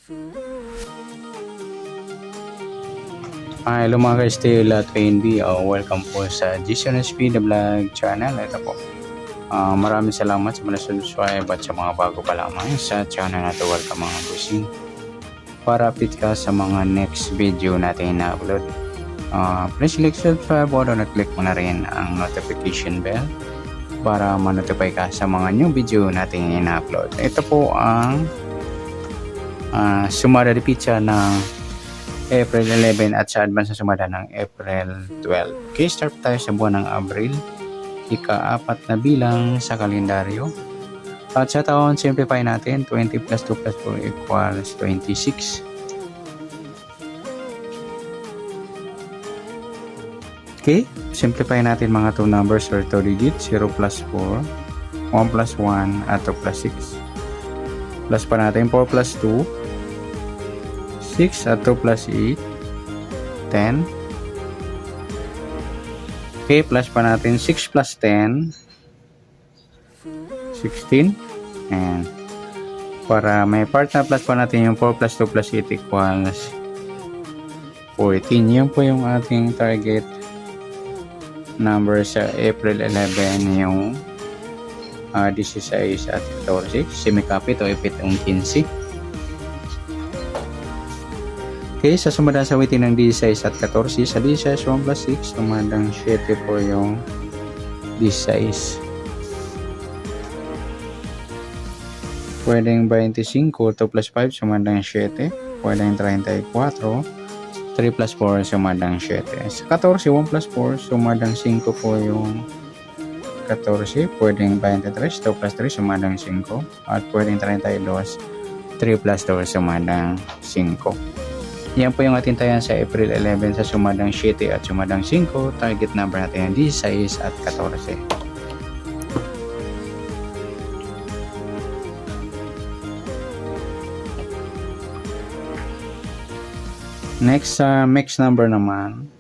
Hello mga ka-still at PNB, welcome po sa GCNSP The Vlog Channel. Ito po, maraming salamat sa mga subscribe at sa mga bago pa lamang sa channel na ito. Welcome mga busing para update ka sa mga next video natin na upload. Please click subscribe button at click mo na rin ang notification bell para ma-notify ka sa mga new video natin ina-upload. Ito po ang sumada de pizza ng April 11 at sa advance na sumada ng April 12. Okay, start tayo sa buwan ng Abril, ika-4 na bilang sa kalendaryo. At sa taon, simplify natin, 20 plus 2 plus 4 equals 26. Okay, simplify natin mga 2 numbers or 2 digits, 0 plus 4, 1 plus 1, at 2 plus 6. Plus pa natin 4 plus 2, 6 at 2 plus 8, 10. Okay, plus pa natin 6 plus 10, 16. And para may part na plus pa natin yung 4 plus 2 plus 8 equals 14. Yun po yung ating target number sa April 11, yung 16 at 14. Simikapit o ipit yung 15. Okay, sa sumada sa witin ng 16 at 14, sa 16, 1 plus 6, sumadang 7 po yung 16. Pwedeng 25, 2 plus 5, sumadang 7. Pwedeng 34, 3 plus 4, sumadang 7. Sa 14, 1 plus 4, sumadang 5 po yung 14. Pwedeng 23, 2 plus 3, sumadang 5. At pwedeng 32, 3 plus 2, sumadang 5. Yan po yung ating tayan sa April 11 sa sumadang 7 at sumadang 5. Target number natin yung 16 at 14. Next sa mix number naman.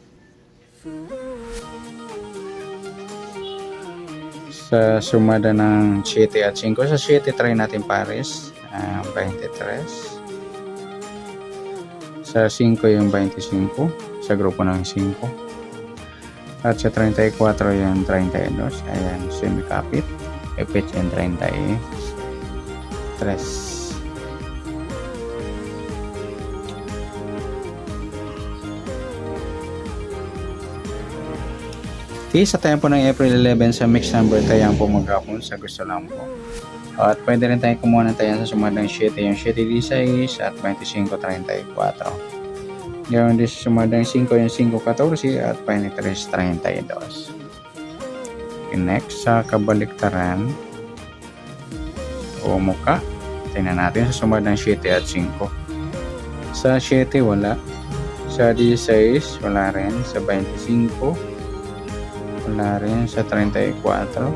Sa sumada ng 7 at 5. Sa 7 try natin pares. 23. Sa 5 yung 25 sa grupo ng 5 at sa 34 yung 32. Ayan, simikapit ipit yung 33. Okay, sa tayo po ng April 11 sa mix number tayo po maghapon sa gusto lang po. At pwede rin tayo kumuha ng tayan sa sumadang 7, yung 7 16 at 25 34. Yung sumadang 5, yung 5 14 at 23 32. Okay, next sa kabaliktaran o muka, tingnan natin sa sumadang 7 at 5. Sa 7 wala, sa 16 wala rin, sa 25 wala rin, sa 34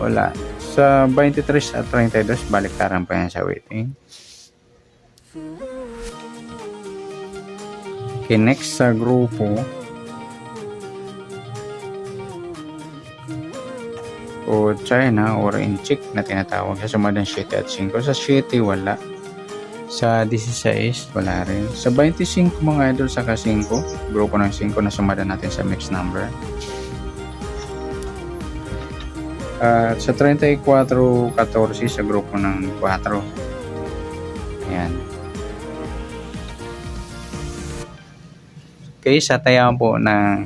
wala. Sa 23 at 32, baliktaran pa yan sa waiting. Okay, next sa grupo o China or Inchik na tinatawag sa sumadang 7 at 5. Sa 7 wala. Sa 16 wala rin. Sa 25 mga idol sa ka-5, grupo ng 5 na sumadan natin sa mix number. At sa 34, 14 sa grupo ng 4. Ayan. Okay, sa tayaan po ng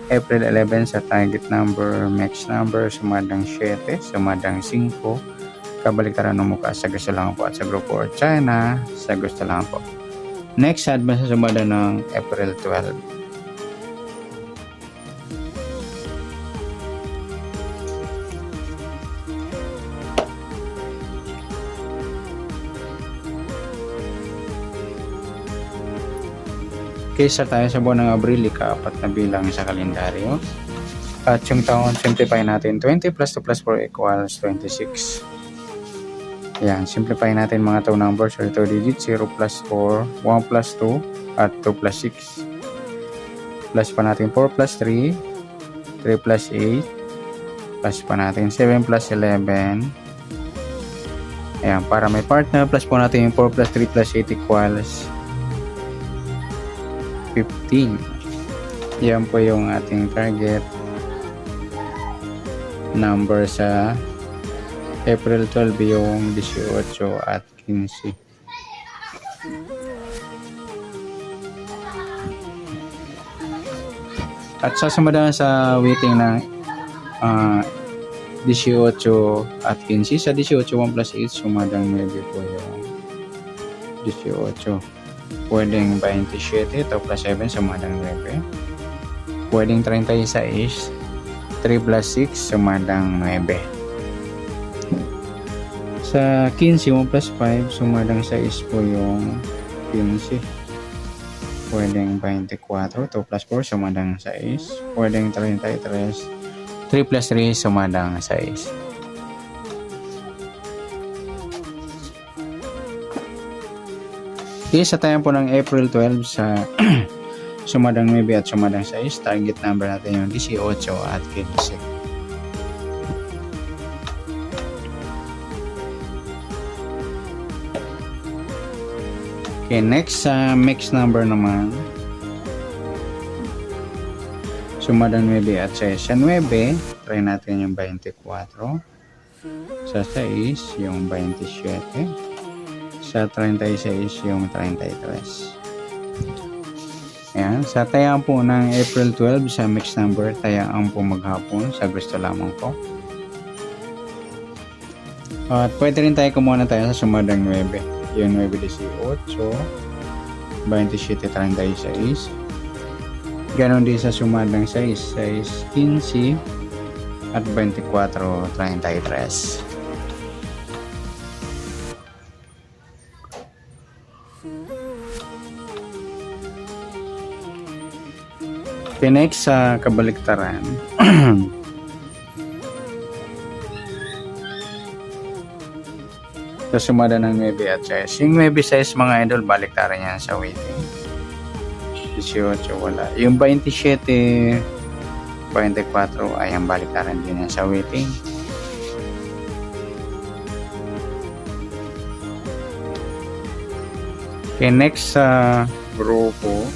April 11 sa target number, mix number, sumadang 7, sumadang 5. Kabaliktaran ng mukha sa gusto lang po at sa grupo or China sa gusto lang po. Next, advance sa sumadang ng April 12. Okay, sa tayo sa buwan ng Abril, ika-4 na bilang sa kalendaryo. At yung taon, simplify natin. 20 plus 2 plus 4 equals 26. Ayan, simplify natin mga 2 numbers or 2 digits. 0 plus 4, 1 plus 2, at 2 plus 6. Plus pa natin 4 plus 3, 3 plus 8. Plus pa natin 7 plus 11. Ayan, para may partner, plus po natin yung 4 plus 3 plus 8 equals 15. Yan po yung ating target number sa April 12, yung 18 at 15. At sasamadaan sa waiting ng 18 at 15. Sa 18, 1 plus 8, sumadang maybe po yung 18. Pwedeng 27, ito plus 7, sumadang 9. Pwedeng 36, 3 plus 6, sumadang 9. Sa 15, 1 plus 5, sumadang 6 po yung 15. Pwedeng 24, 2 plus 4, sumadang 6. Pwedeng 33, 3 plus 3, sumadang 6. Okay, sa tayo po ng April 12 sa sumadang 9 at sumadang 6, target number natin yung 18 at 15. Okay, next sa mixed number naman, sumadang 9 at 6. Sa 9, try natin yung 24. Sa 6, yung 27. Sa 36, yung 33. Ayan, sa tayaan po ng April 12 sa mixed number, tayaan po maghapon sa gusto lamang po. At pwede rin tayo kumuha na tayo sa sumadang 9. Yung 9-18, 27-36. Ganon din sa sumadang 6, 6-15 at 24-33. Okay, next sa kabaliktaran. So, sumada ng 9 at 6. Yung 9 6 mga idol, baliktaran yan sa waiting. 18, wala. Yung 27, 24, ay ang baliktaran din yan sa waiting. Okay, next sa grupo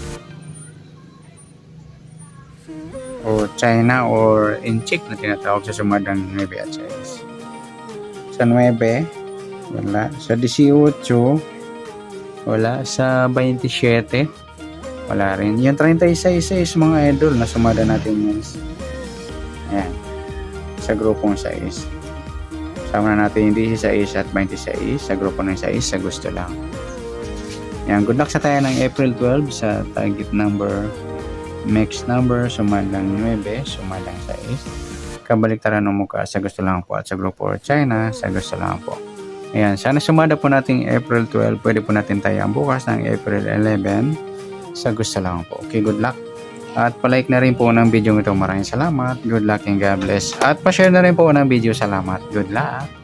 o China or Inchik na tinatawag sa sumadang 9 at 6. Sa 9, wala. Sa 18, wala. Sa 27, wala rin. Yung 36 mga idol na sumada natin yun. Ayan. Sa grupong 6. Sama na natin yung 16 at 26 sa grupo ng 6 sa gusto lang. Ayan. Good luck sa tayo ng April 12 sa target number, mixed number, sumadang 9, sumadang 6. Kabaliktaran ng mukha sa gusto lang po at sa grupo China sa gusto lang po. Ayan, sana sumada po natin April 12. Pwede po natin tayo ang bukas ng April 11 sa gusto lang po. Okay, good luck. At palike na rin po ng video ito. Maraming salamat. Good luck and God bless. At pa-share na rin po ng video. Salamat. Good luck.